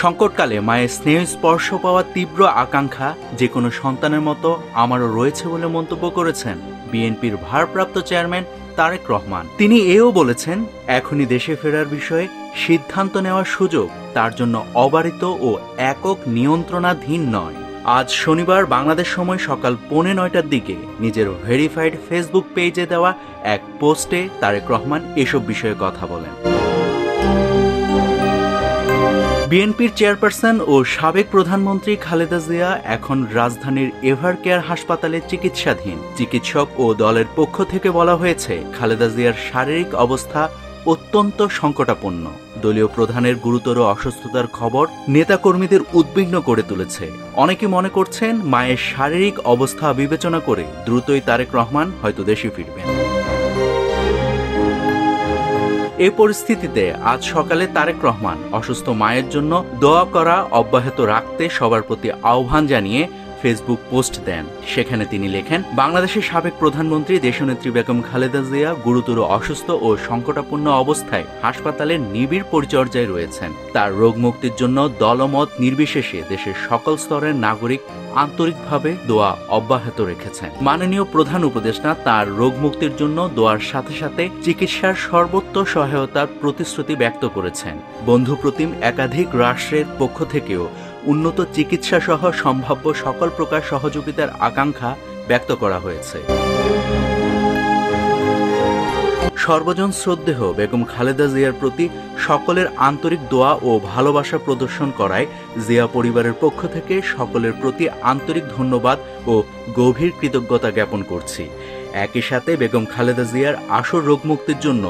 সংকটকালে মায়ের স্নেহ স্পর্শ পাওয়ার তীব্র আকাঙ্ক্ষা যে কোনো সন্তানের মতো আমারও রয়েছে বলে মন্তব্য করেছেন বিএনপির ভারপ্রাপ্ত চেয়ারম্যান তারেক রহমান। তিনি এও বলেছেন, এখনই দেশে ফেরার বিষয়ে সিদ্ধান্ত নেওয়ার সুযোগ তার জন্য অবারিত ও একক নিয়ন্ত্রণাধীন নয়। আজ শনিবার বাংলাদেশ সময় সকাল 9:15টার দিকে নিজের ভেরিফাইড ফেসবুক পেজে দেওয়া এক পোস্টে তারেক রহমান এসব বিষয়ে কথা বলেন। বিএনপির চেয়ারপারসন ও সাবেক প্রধানমন্ত্রী খালেদা জিয়া এখন রাজধানীর এভারকেয়ার হাসপাতালে চিকিৎসাধীন। চিকিৎসক ও দলের পক্ষ থেকে বলা হয়েছে, খালেদা জিয়ার শারীরিক অবস্থা অত্যন্ত সংকটাপন্ন। দলীয় প্রধানের গুরুতর অসুস্থতার খবর নেতাকর্মীদের উদ্বিগ্ন করে তুলেছে। অনেকে মনে করছেন, মায়ের শারীরিক অবস্থা বিবেচনা করে দ্রুতই তারেক রহমান হয়তো দেশে ফিরবেন। এ পরিস্থিতিতে আজ সকালে তারেক রহমান অসুস্থ মায়ের জন্য দোয়া করা অব্যাহত রাখতে সবার প্রতি আহ্বান জানিয়ে ফেসবুক পোস্ট দেন। সেখানে তিনি লেখেন, বাংলাদেশের সাবেক প্রধানমন্ত্রী দেশনেত্রী বেগম খালেদা জিয়া গুরুতর অসুস্থ ও সংকটাপন্ন অবস্থায় হাসপাতালের নিবিড় পরিচর্যায় রয়েছেন। তার রোগ মুক্তির জন্য দলমত নির্বিশেষে দেশের সকল স্তরের নাগরিক আন্তরিকভাবে দোয়া অব্যাহত রেখেছেন। মাননীয় প্রধান উপদেষ্টা তার রোগ মুক্তির জন্য দোয়ার সাথে সাথে চিকিৎসার সর্বোচ্চ সহায়তার প্রতিশ্রুতি ব্যক্ত করেছেন। বন্ধুপ্রতিম একাধিক রাষ্ট্রের পক্ষ থেকেও উন্নত চিকিৎসা সহ সম্ভাব্য সকল প্রকার সহযোগিতার আকাঙ্ক্ষা ব্যক্ত করা হয়েছে। সর্বজন শ্রদ্ধেয় বেগম খালেদা জিয়ার প্রতি সকলের আন্তরিক দোয়া ও ভালোবাসা প্রদর্শন করায় জিয়া পরিবারের পক্ষ থেকে সকলের প্রতি আন্তরিক ধন্যবাদ ও গভীর কৃতজ্ঞতা জ্ঞাপন করছি। একই সাথে বেগম খালেদা জিয়ার আশু রোগ মুক্তির জন্য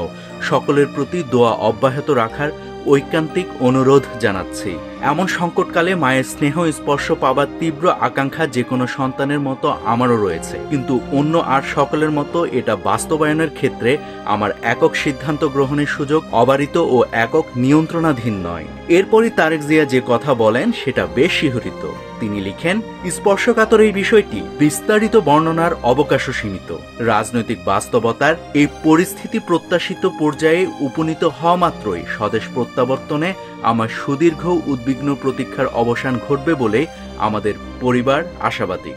সকলের প্রতি দোয়া অব্যাহত রাখার ঐকান্তিক অনুরোধ জানাচ্ছি। এমন সংকটকালে মায়ের স্নেহ স্পর্শ পাবার তীব্র আকাঙ্ক্ষা যে কোনো সন্তানের মতো আমারও রয়েছে, কিন্তু অন্য আর সকলের মতো এটা বাস্তবায়নের ক্ষেত্রে আমার একক সিদ্ধান্ত গ্রহণের সুযোগ অবারিত ও একক নিয়ন্ত্রণাধীন নয়। এরপরই তারেক জিয়া যে কথা বলেন সেটা বেশ শিহরিত। তিনি লিখেন, স্পর্শকাতর এই বিষয়টি বিস্তারিত বর্ণনার অবকাশও সীমিত। রাজনৈতিক বাস্তবতার এই পরিস্থিতি প্রত্যাশিত পর্যায়ে উপনীত হওয়া মাত্রই স্বদেশ প্রত্যাবর্তনে আমার সুদীর্ঘ উদ্বিগ্ন প্রতীক্ষার অবসান ঘটবে বলে আমাদের পরিবার আশাবাদী।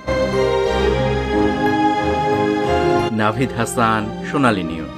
নাভিদ হাসান, সোনালী নিউজ।